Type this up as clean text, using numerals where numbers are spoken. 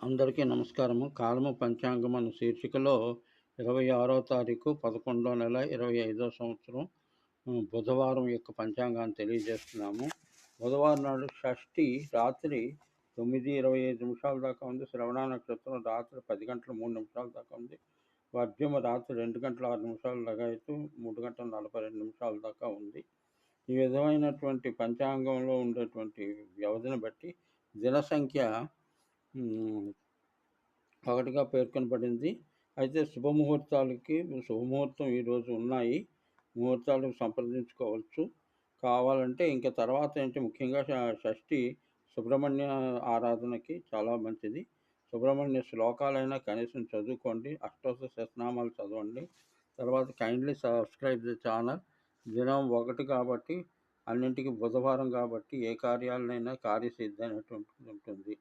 అందరికీ నమస్కారము. కాలము పంచాంగం అను శీర్షికలో 26వ తారీఖు 11వ నెల 25వ సంవత్సరం బుధవారం యొక్క పంచాంగాన్ని తెలియజేస్తున్నాము. బుధవారం నాడు షష్ఠి రాత్రి 9:25 దాకా ఉంది. శ్రవణ నక్షత్రం రాత్రి 10 గంటల 3 నిమిషాల దాకా ఉంది. వర్జము రాత్రి 2 గంటల 6 నిమిషాలు లగాయతు 3 గంటల 42 నిమిషాల దాకా ఉంది. ఈ విధమైనటువంటి పంచాంగంలో ఉండేటువంటి వ్యవధిని బట్టి దిన సంఖ్య ఒకటిగా పేర్కొనబడింది. అయితే శుభముహూర్తం ఈరోజు ఉన్నాయి. ముహూర్తాలకు సంప్రదించుకోవచ్చు. కావాలంటే ఇంకా తర్వాత ముఖ్యంగా షష్ఠి సుబ్రహ్మణ్య ఆరాధనకి చాలా మంచిది. సుబ్రహ్మణ్య శ్లోకాలైనా కనీసం చదువుకోండి. అష్టోత్తర శతనామాలు చదవండి. తర్వాత కైండ్లీ సబ్స్క్రైబ్ ది ఛానల్. దినం 1 కాబట్టి అన్నింటికి బుధవారం కాబట్టి ఏ కార్యాలనైనా కార్యసిద్ధి అనేటువంటిది ఉంటుంది.